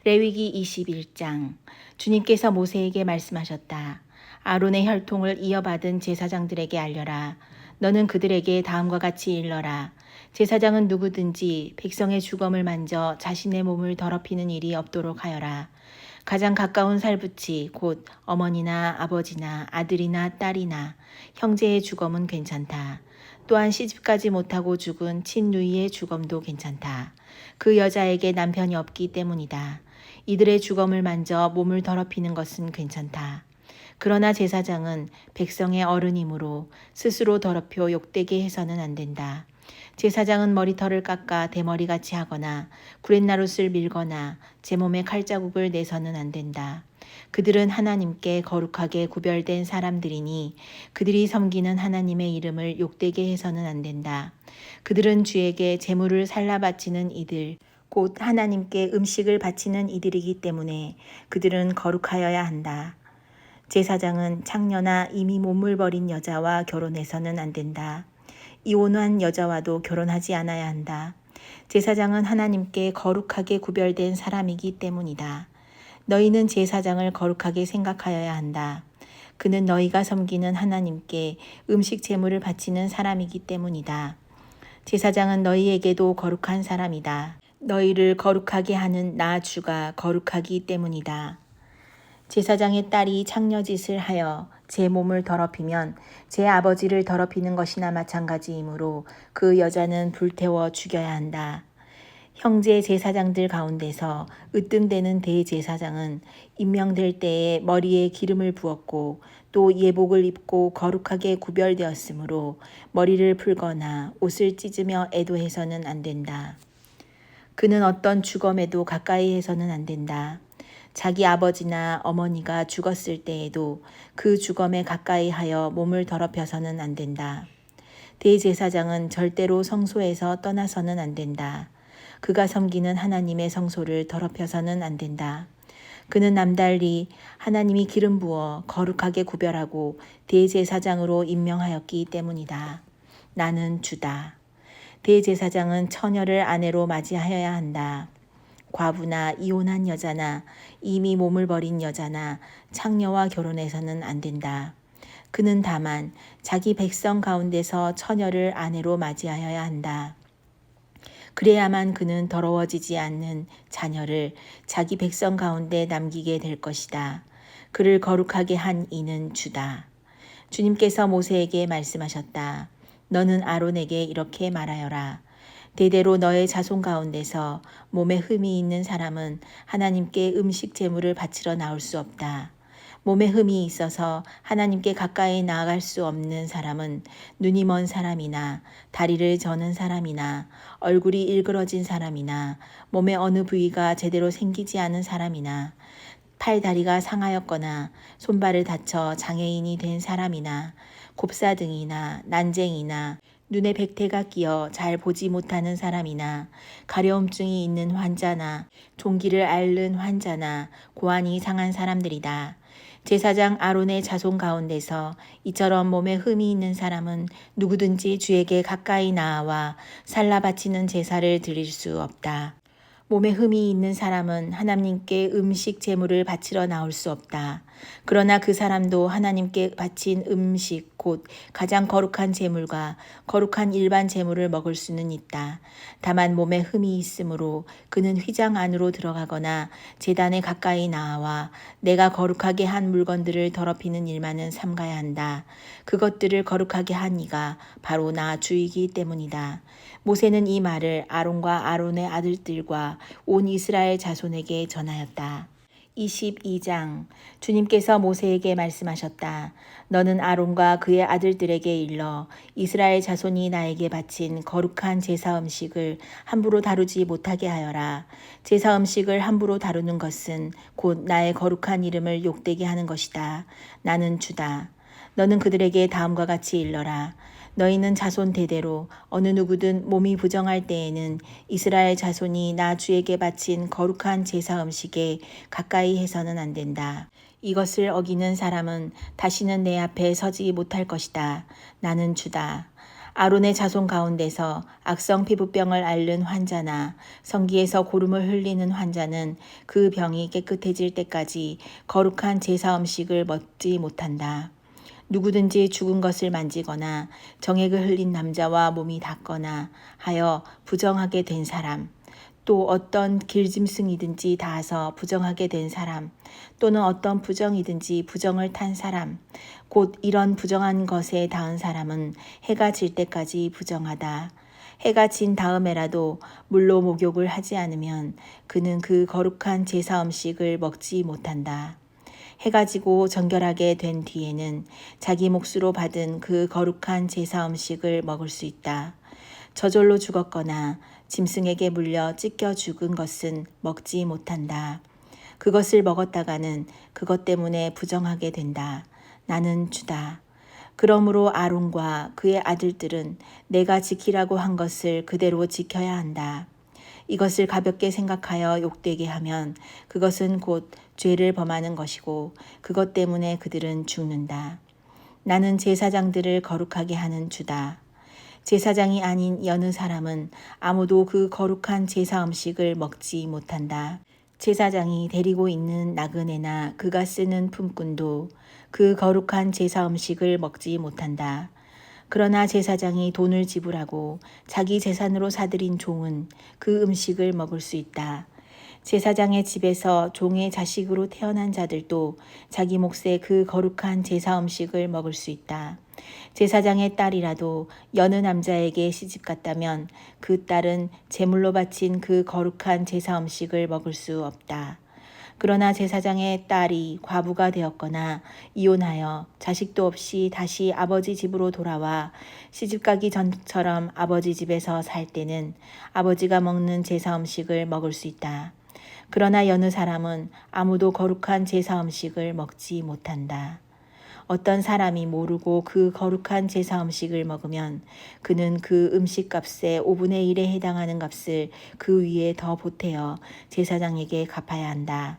레위기 21장. 주님께서 모세에게 말씀하셨다. 아론의 혈통을 이어받은 제사장들에게 알려라. 너는 그들에게 다음과 같이 일러라. 제사장은 누구든지 백성의 주검을 만져 자신의 몸을 더럽히는 일이 없도록 하여라. 가장 가까운 살붙이 곧 어머니나 아버지나 아들이나 딸이나 형제의 주검은 괜찮다. 또한 시집가지 못하고 죽은 친누이의 주검도 괜찮다. 그 여자에게 남편이 없기 때문이다. 이들의 주검을 만져 몸을 더럽히는 것은 괜찮다. 그러나 제사장은 백성의 어른이므로 스스로 더럽혀 욕되게 해서는 안 된다. 제사장은 머리털을 깎아 대머리같이 하거나 구렛나룻을 밀거나 제 몸에 칼자국을 내서는 안 된다. 그들은 하나님께 거룩하게 구별된 사람들이니 그들이 섬기는 하나님의 이름을 욕되게 해서는 안 된다. 그들은 주에게 제물을 살라 바치는 이들, 곧 하나님께 음식을 바치는 이들이기 때문에 그들은 거룩하여야 한다. 제사장은 창녀나 이미 몸을 버린 여자와 결혼해서는 안 된다. 이혼한 여자와도 결혼하지 않아야 한다. 제사장은 하나님께 거룩하게 구별된 사람이기 때문이다. 너희는 제사장을 거룩하게 생각하여야 한다. 그는 너희가 섬기는 하나님께 음식 제물을 바치는 사람이기 때문이다. 제사장은 너희에게도 거룩한 사람이다. 너희를 거룩하게 하는 나 주가 거룩하기 때문이다. 제사장의 딸이 창녀짓을 하여 제 몸을 더럽히면 제 아버지를 더럽히는 것이나 마찬가지이므로 그 여자는 불태워 죽여야 한다. 형제 제사장들 가운데서 으뜸되는 대제사장은 임명될 때에 머리에 기름을 부었고 또 예복을 입고 거룩하게 구별되었으므로 머리를 풀거나 옷을 찢으며 애도해서는 안 된다. 그는 어떤 주검에도 가까이 해서는 안 된다. 자기 아버지나 어머니가 죽었을 때에도 그 주검에 가까이 하여 몸을 더럽혀서는 안 된다. 대제사장은 절대로 성소에서 떠나서는 안 된다. 그가 섬기는 하나님의 성소를 더럽혀서는 안 된다. 그는 남달리 하나님이 기름 부어 거룩하게 구별하고 대제사장으로 임명하였기 때문이다. 나는 주다. 대제사장은 처녀를 아내로 맞이하여야 한다. 과부나 이혼한 여자나 이미 몸을 버린 여자나 창녀와 결혼해서는 안 된다. 그는 다만 자기 백성 가운데서 처녀를 아내로 맞이하여야 한다. 그래야만 그는 더러워지지 않는 자녀를 자기 백성 가운데 남기게 될 것이다. 그를 거룩하게 한 이는 주다. 주님께서 모세에게 말씀하셨다. 너는 아론에게 이렇게 말하여라. 대대로 너의 자손 가운데서 몸에 흠이 있는 사람은 하나님께 음식 제물을 바치러 나올 수 없다. 몸에 흠이 있어서 하나님께 가까이 나아갈 수 없는 사람은 눈이 먼 사람이나 다리를 저는 사람이나 얼굴이 일그러진 사람이나 몸의 어느 부위가 제대로 생기지 않은 사람이나 팔 다리가 상하였거나 손발을 다쳐 장애인이 된 사람이나 곱사등이나 난쟁이나 눈에 백태가 끼어 잘 보지 못하는 사람이나 가려움증이 있는 환자나 종기를 앓는 환자나 고환이 상한 사람들이다. 제사장 아론의 자손 가운데서 이처럼 몸에 흠이 있는 사람은 누구든지 주에게 가까이 나아와 살라 바치는 제사를 드릴 수 없다. 몸에 흠이 있는 사람은 하나님께 음식 제물을 바치러 나올 수 없다. 그러나 그 사람도 하나님께 바친 음식 곧 가장 거룩한 제물과 거룩한 일반 제물을 먹을 수는 있다. 다만 몸에 흠이 있으므로 그는 휘장 안으로 들어가거나 제단에 가까이 나아와 내가 거룩하게 한 물건들을 더럽히는 일만은 삼가야 한다. 그것들을 거룩하게 한 이가 바로 나 주이기 때문이다. 모세는 이 말을 아론과 아론의 아들들과 온 이스라엘 자손에게 전하였다. 22장. 주님께서 모세에게 말씀하셨다. 너는 아론과 그의 아들들에게 일러 이스라엘 자손이 나에게 바친 거룩한 제사 음식을 함부로 다루지 못하게 하여라. 제사 음식을 함부로 다루는 것은 곧 나의 거룩한 이름을 욕되게 하는 것이다. 나는 주다. 너는 그들에게 다음과 같이 일러라. 너희는 자손 대대로 어느 누구든 몸이 부정할 때에는 이스라엘 자손이 나 주에게 바친 거룩한 제사 음식에 가까이 해서는 안 된다. 이것을 어기는 사람은 다시는 내 앞에 서지 못할 것이다. 나는 주다. 아론의 자손 가운데서 악성 피부병을 앓는 환자나 성기에서 고름을 흘리는 환자는 그 병이 깨끗해질 때까지 거룩한 제사 음식을 먹지 못한다. 누구든지 죽은 것을 만지거나 정액을 흘린 남자와 몸이 닿거나 하여 부정하게 된 사람, 또 어떤 길짐승이든지 닿아서 부정하게 된 사람, 또는 어떤 부정이든지 부정을 탄 사람, 곧 이런 부정한 것에 닿은 사람은 해가 질 때까지 부정하다. 해가 진 다음에라도 물로 목욕을 하지 않으면 그는 그 거룩한 제사 음식을 먹지 못한다. 해가 지고 정결하게 된 뒤에는 자기 몫으로 받은 그 거룩한 제사 음식을 먹을 수 있다. 저절로 죽었거나 짐승에게 물려 찢겨 죽은 것은 먹지 못한다. 그것을 먹었다가는 그것 때문에 부정하게 된다. 나는 주다. 그러므로 아론과 그의 아들들은 내가 지키라고 한 것을 그대로 지켜야 한다. 이것을 가볍게 생각하여 욕되게 하면 그것은 곧 죄를 범하는 것이고 그것 때문에 그들은 죽는다. 나는 제사장들을 거룩하게 하는 주다. 제사장이 아닌 여느 사람은 아무도 그 거룩한 제사 음식을 먹지 못한다. 제사장이 데리고 있는 나그네나 그가 쓰는 품꾼도 그 거룩한 제사 음식을 먹지 못한다. 그러나 제사장이 돈을 지불하고 자기 재산으로 사들인 종은 그 음식을 먹을 수 있다. 제사장의 집에서 종의 자식으로 태어난 자들도 자기 몫의 그 거룩한 제사 음식을 먹을 수 있다. 제사장의 딸이라도 여느 남자에게 시집갔다면 그 딸은 제물로 바친 그 거룩한 제사 음식을 먹을 수 없다. 그러나 제사장의 딸이 과부가 되었거나 이혼하여 자식도 없이 다시 아버지 집으로 돌아와 시집가기 전처럼 아버지 집에서 살 때는 아버지가 먹는 제사 음식을 먹을 수 있다. 그러나 여느 사람은 아무도 거룩한 제사 음식을 먹지 못한다. 어떤 사람이 모르고 그 거룩한 제사 음식을 먹으면 그는 그 음식값의 5분의 1에 해당하는 값을 그 위에 더 보태어 제사장에게 갚아야 한다.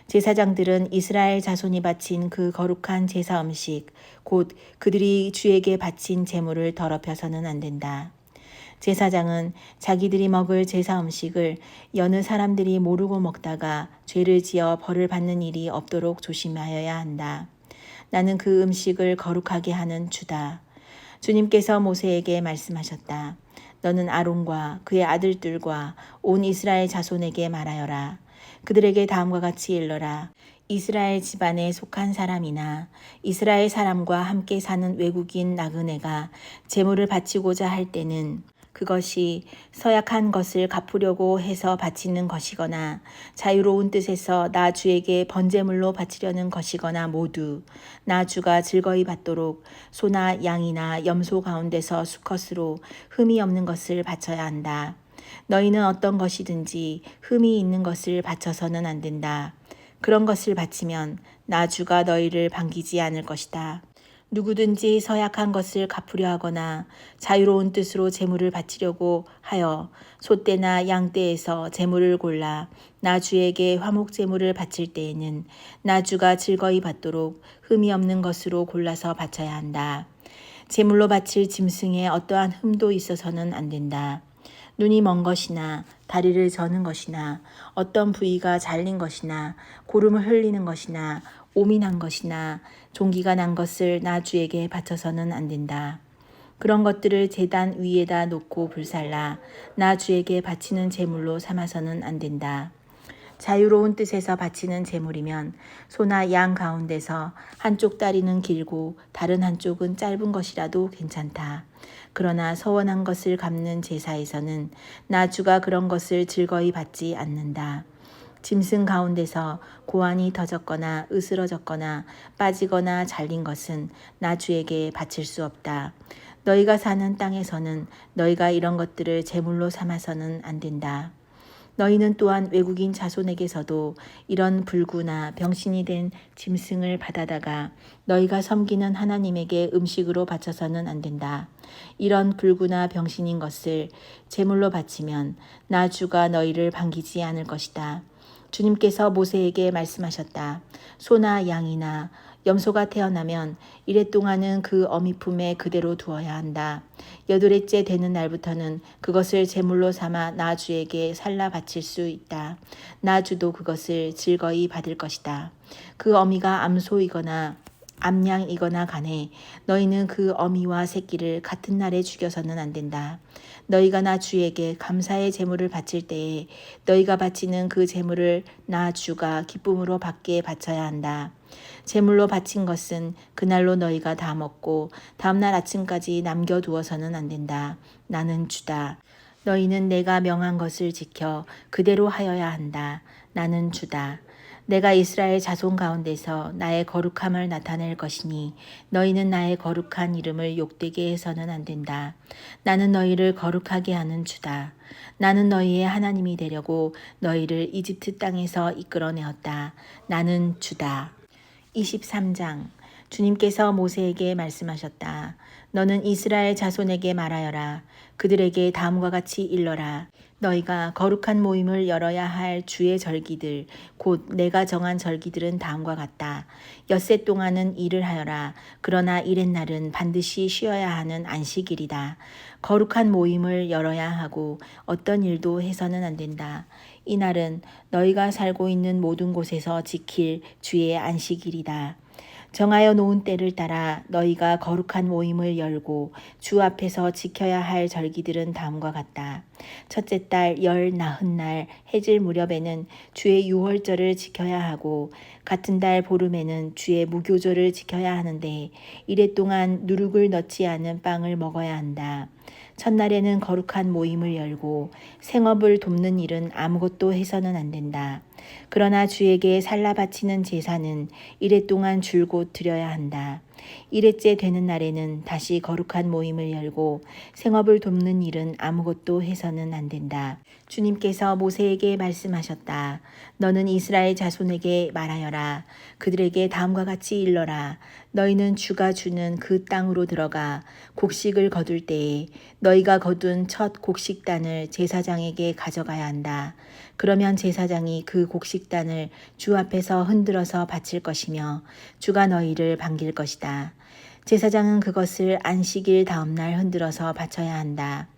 제사장들은 이스라엘 자손이 바친 그 거룩한 제사 음식, 곧 그들이 주에게 바친 제물을 더럽혀서는 안 된다. 제사장은 자기들이 먹을 제사 음식을 여느 사람들이 모르고 먹다가 죄를 지어 벌을 받는 일이 없도록 조심하여야 한다. 나는 그 음식을 거룩하게 하는 주다. 주님께서 모세에게 말씀하셨다. 너는 아론과 그의 아들들과 온 이스라엘 자손에게 말하여라. 그들에게 다음과 같이 일러라. 이스라엘 집안에 속한 사람이나 이스라엘 사람과 함께 사는 외국인 나그네가 제물을 바치고자 할 때는 그것이 서약한 것을 갚으려고 해서 바치는 것이거나 자유로운 뜻에서 나 주에게 번제물로 바치려는 것이거나 모두 나 주가 즐거이 받도록 소나 양이나 염소 가운데서 수컷으로 흠이 없는 것을 바쳐야 한다. 너희는 어떤 것이든지 흠이 있는 것을 바쳐서는 안 된다. 그런 것을 바치면 나 주가 너희를 반기지 않을 것이다. 누구든지 서약한 것을 갚으려 하거나 자유로운 뜻으로 제물을 바치려고 하여 소떼나 양떼에서 제물을 골라 나 주에게 화목 제물을 바칠 때에는 나 주가 즐거이 받도록 흠이 없는 것으로 골라서 바쳐야 한다. 제물로 바칠 짐승에 어떠한 흠도 있어서는 안 된다. 눈이 먼 것이나 다리를 저는 것이나 어떤 부위가 잘린 것이나 고름을 흘리는 것이나 오미 난 것이나 종기가 난 것을 나 주에게 바쳐서는 안 된다. 그런 것들을 제단 위에다 놓고 불살라 나 주에게 바치는 제물로 삼아서는 안 된다. 자유로운 뜻에서 바치는 제물이면 소나 양 가운데서 한쪽 다리는 길고 다른 한쪽은 짧은 것이라도 괜찮다. 그러나 서원한 것을 갚는 제사에서는 나 주가 그런 것을 즐거이 받지 않는다. 짐승 가운데서 고환이 터졌거나 으스러졌거나 빠지거나 잘린 것은 나 주에게 바칠 수 없다. 너희가 사는 땅에서는 너희가 이런 것들을 제물로 삼아서는 안 된다. 너희는 또한 외국인 자손에게서도 이런 불구나 병신이 된 짐승을 받아다가 너희가 섬기는 하나님에게 음식으로 바쳐서는 안 된다. 이런 불구나 병신인 것을 제물로 바치면 나 주가 너희를 반기지 않을 것이다. 주님께서 모세에게 말씀하셨다. 소나 양이나 염소가 태어나면 이래 동안은 그 어미 품에 그대로 두어야 한다. 8일째 되는 날부터는 그것을 제물로 삼아 나 주에게 살라 바칠 수 있다. 나 주도 그것을 즐거이 받을 것이다. 그 어미가 암소이거나 암양이거나 간에 너희는 그 어미와 새끼를 같은 날에 죽여서는 안 된다. 너희가 나 주에게 감사의 제물을 바칠 때에 너희가 바치는 그 제물을 나 주가 기쁨으로 받게 바쳐야 한다. 제물로 바친 것은 그날로 너희가 다 먹고 다음날 아침까지 남겨두어서는 안 된다. 나는 주다. 너희는 내가 명한 것을 지켜 그대로 하여야 한다. 나는 주다. 내가 이스라엘 자손 가운데서 나의 거룩함을 나타낼 것이니 너희는 나의 거룩한 이름을 욕되게 해서는 안 된다. 나는 너희를 거룩하게 하는 주다. 나는 너희의 하나님이 되려고 너희를 이집트 땅에서 이끌어내었다. 나는 주다. 23장. 주님께서 모세에게 말씀하셨다. 너는 이스라엘 자손에게 말하여라. 그들에게 다음과 같이 일러라. 너희가 거룩한 모임을 열어야 할 주의 절기들 곧 내가 정한 절기들은 다음과 같다. 엿새 동안은 일을 하여라. 그러나 이렛날은 반드시 쉬어야 하는 안식일이다. 거룩한 모임을 열어야 하고 어떤 일도 해서는 안 된다. 이날은 너희가 살고 있는 모든 곳에서 지킬 주의 안식일이다. 정하여 놓은 때를 따라 너희가 거룩한 모임을 열고 주 앞에서 지켜야 할 절기들은 다음과 같다. 첫째 달 열 나흔날 해질 무렵에는 주의 유월절을 지켜야 하고 같은 달 보름에는 주의 무교절을 지켜야 하는데 이래 동안 누룩을 넣지 않은 빵을 먹어야 한다. 첫날에는 거룩한 모임을 열고 생업을 돕는 일은 아무것도 해서는 안 된다. 그러나 주에게 살라 바치는 제사는 이래 동안 줄곧 드려야 한다. 이래째 되는 날에는 다시 거룩한 모임을 열고 생업을 돕는 일은 아무것도 해서는 안 된다. 주님께서 모세에게 말씀하셨다. 너는 이스라엘 자손에게 말하여라. 그들에게 다음과 같이 일러라. 너희는 주가 주는 그 땅으로 들어가 곡식을 거둘 때에 너희가 거둔 첫 곡식단을 제사장에게 가져가야 한다. 그러면 제사장이 그 곡식단을 주 앞에서 흔들어서 바칠 것이며 주가 너희를 반길 것이다. 제사장은 그것을 안식일 다음 날 흔들어서 바쳐야 한다.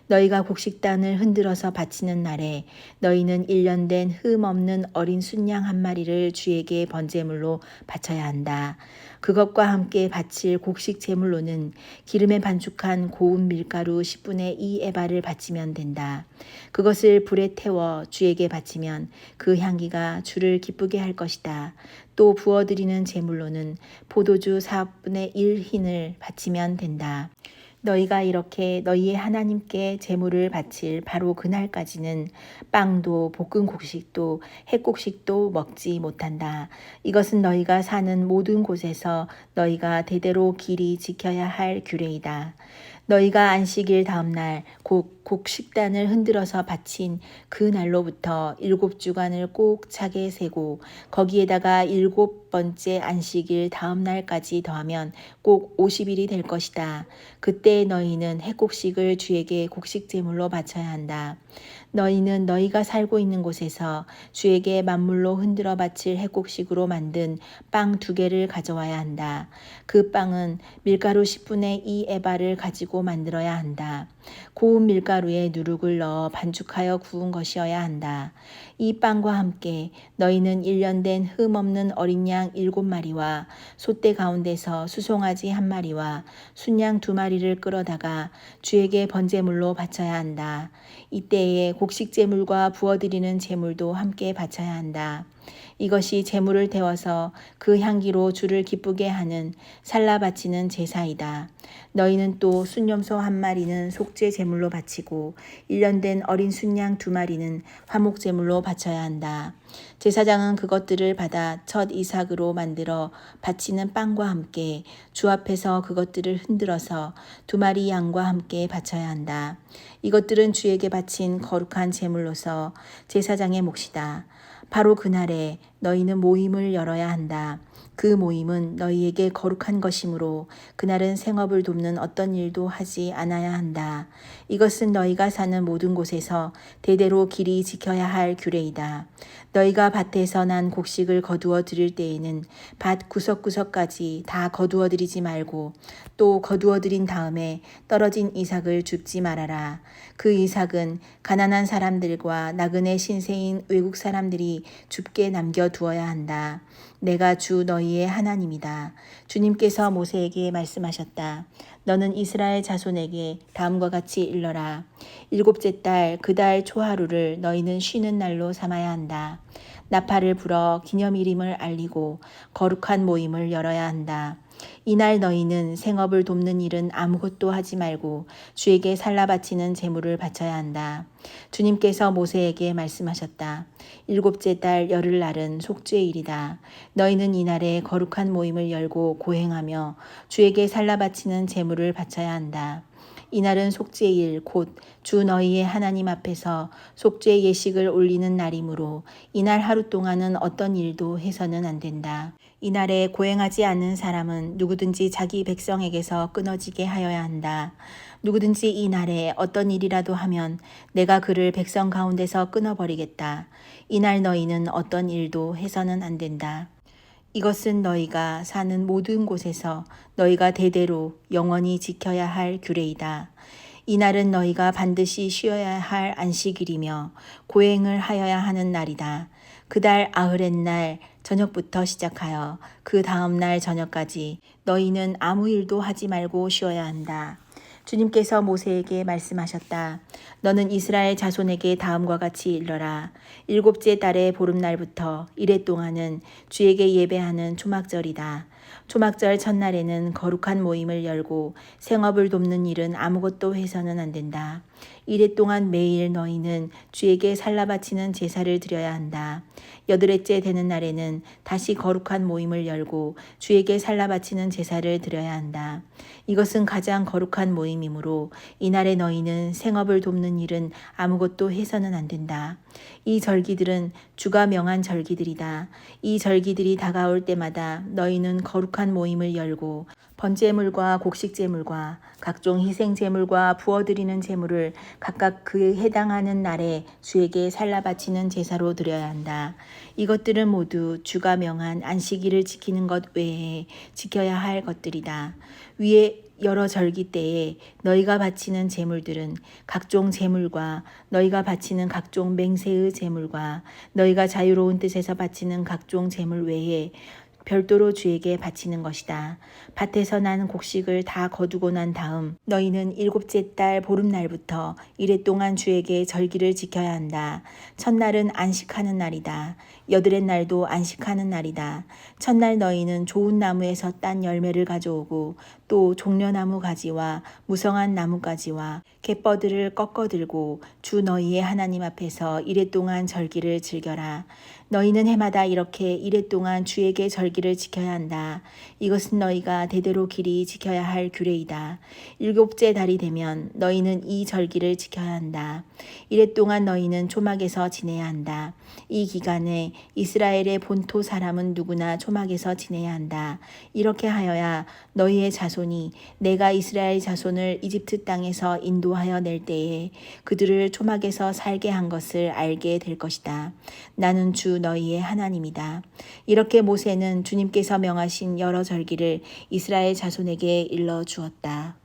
너희가 곡식단을 흔들어서 바치는 날에 너희는 1년 된 흠 없는 어린 순양 한 마리를 주에게 번제물로 바쳐야 한다. 그것과 함께 바칠 곡식 제물로는 기름에 반죽한 고운 밀가루 10분의 2 에바를 바치면 된다. 그것을 불에 태워 주에게 바치면 그 향기가 주를 기쁘게 할 것이다. 또 부어드리는 제물로는 포도주 4분의 1 흰을 바치면 된다. 너희가 이렇게 너희의 하나님께 제물을 바칠 바로 그날까지는 빵도 볶은 곡식도 햇곡식도 먹지 못한다. 이것은 너희가 사는 모든 곳에서 너희가 대대로 길이 지켜야 할 규례이다. 너희가 안식일 다음 날 곡식단을 흔들어서 바친 그 날로부터 7주간을 꼭 차게 세고 거기에다가 7번째 안식일 다음 날까지 더하면 꼭 50일이 될 것이다. 그때 너희는 햇곡식을 주에게 곡식 제물로 바쳐야 한다. 너희는 너희가 살고 있는 곳에서 주에게 만물로 흔들어 바칠 햇곡식으로 만든 빵 2개를 가져와야 한다. 그 빵은 밀가루 10분의 2 에바를 가지고 만들어야 한다. 고운 밀가루에 누룩을 넣어 반죽하여 구운 것이어야 한다. 이 빵과 함께 너희는 1년 된 흠 없는 어린 양 7마리와 솥대 가운데서 수송아지 1마리와 순양 2마리를 끌어다가 주에게 번제물로 바쳐야 한다. 이때에 곡식 제물과 부어드리는 제물도 함께 바쳐야 한다. 이것이 제물을 데워서 그 향기로 주를 기쁘게 하는 살라 바치는 제사이다. 너희는 또 순염소 1마리는 속죄 제물로 바치고 1년 된 어린 순양 2마리는 화목 제물로 바쳐야 한다. 제사장은 그것들을 받아 첫 이삭으로 만들어 바치는 빵과 함께 주 앞에서 그것들을 흔들어서 2마리 양과 함께 바쳐야 한다. 이것들은 주에게 바친 거룩한 제물로서 제사장의 몫이다. 바로 그날에 너희는 모임을 열어야 한다. 그 모임은 너희에게 거룩한 것이므로 그날은 생업을 돕는 어떤 일도 하지 않아야 한다. 이것은 너희가 사는 모든 곳에서 대대로 길이 지켜야 할 규례이다. 너희가 밭에서 난 곡식을 거두어 드릴 때에는 밭 구석구석까지 다 거두어 드리지 말고 또 거두어 드린 다음에 떨어진 이삭을 줍지 말아라. 그 이삭은 가난한 사람들과 나그네 신세인 외국 사람들이 줍게 남겨 두어야 한다. 내가 주 너희의 하나님이다. 주님께서 모세에게 말씀하셨다. 너는 이스라엘 자손에게 다음과 같이 일러라. 일곱째 달 그 달 초하루를 너희는 쉬는 날로 삼아야 한다. 나팔을 불어 기념일임을 알리고 거룩한 모임을 열어야 한다. 이날 너희는 생업을 돕는 일은 아무것도 하지 말고 주에게 살라 바치는 제물을 바쳐야 한다. 주님께서 모세에게 말씀하셨다. 일곱째 달 열흘날은 속죄일이다. 너희는 이날에 거룩한 모임을 열고 고행하며 주에게 살라 바치는 제물을 바쳐야 한다. 이날은 속죄일 곧 주 너희의 하나님 앞에서 속죄 예식을 올리는 날이므로 이날 하루 동안은 어떤 일도 해서는 안 된다. 이날에 고행하지 않는 사람은 누구든지 자기 백성에게서 끊어지게 하여야 한다. 누구든지 이 날에 어떤 일이라도 하면 내가 그를 백성 가운데서 끊어버리겠다. 이날 너희는 어떤 일도 해서는 안 된다. 이것은 너희가 사는 모든 곳에서 너희가 대대로 영원히 지켜야 할 규례이다. 이날은 너희가 반드시 쉬어야 할 안식일이며 고행을 하여야 하는 날이다. 그달 아흐렛 날 저녁부터 시작하여 그 다음 날 저녁까지 너희는 아무 일도 하지 말고 쉬어야 한다. 주님께서 모세에게 말씀하셨다. 너는 이스라엘 자손에게 다음과 같이 일러라. 일곱째 달의 보름날부터 이래 동안은 주에게 예배하는 초막절이다. 초막절 첫날에는 거룩한 모임을 열고 생업을 돕는 일은 아무것도 해서는 안 된다. 이래 동안 매일 너희는 주에게 살라 바치는 제사를 드려야 한다. 여드렛째 되는 날에는 다시 거룩한 모임을 열고 주에게 살라 바치는 제사를 드려야 한다. 이것은 가장 거룩한 모임이므로 이날에 너희는 생업을 돕는 일은 아무것도 해서는 안 된다. 이 절기들은 주가 명한 절기들이다. 이 절기들이 다가올 때마다 너희는 거룩한 모임을 열고 번제물과 곡식제물과 각종 희생제물과 부어드리는 제물을 각각 그 해당하는 날에 주에게 살라 바치는 제사로 드려야 한다. 이것들은 모두 주가 명한 안식일을 지키는 것 외에 지켜야 할 것들이다. 위에 여러 절기 때에 너희가 바치는 제물들은 각종 제물과 너희가 바치는 각종 맹세의 제물과 너희가 자유로운 뜻에서 바치는 각종 제물 외에 별도로 주에게 바치는 것이다. 밭에서 난 곡식을 다 거두고 난 다음 너희는 일곱째 달 보름날부터 이래 동안 주에게 절기를 지켜야 한다. 첫날은 안식하는 날이다. 여드렛 날도 안식하는 날이다. 첫날 너희는 좋은 나무에서 딴 열매를 가져오고 또 종려나무 가지와 무성한 나무가지와 갯버들을 꺾어 들고 주 너희의 하나님 앞에서 이래 동안 절기를 즐겨라. 너희는 해마다 이렇게 이래 동안 주에게 절기를 지켜야 한다. 이것은 너희가 대대로 길이 지켜야 할 규례이다. 일곱째 달이 되면 너희는 이 절기를 지켜야 한다. 이래 동안 너희는 초막에서 지내야 한다. 이 기간에 이스라엘의 본토 사람은 누구나 초막에서 지내야 한다. 이렇게 하여야 너희의 자손이 내가 이스라엘 자손을 이집트 땅에서 인도하여 낼 때에 그들을 초막에서 살게 한 것을 알게 될 것이다. 나는 주 너희의 하나님이다. 이렇게 모세는 주님께서 명하신 여러 절기를 이스라엘 자손에게 일러 주었다.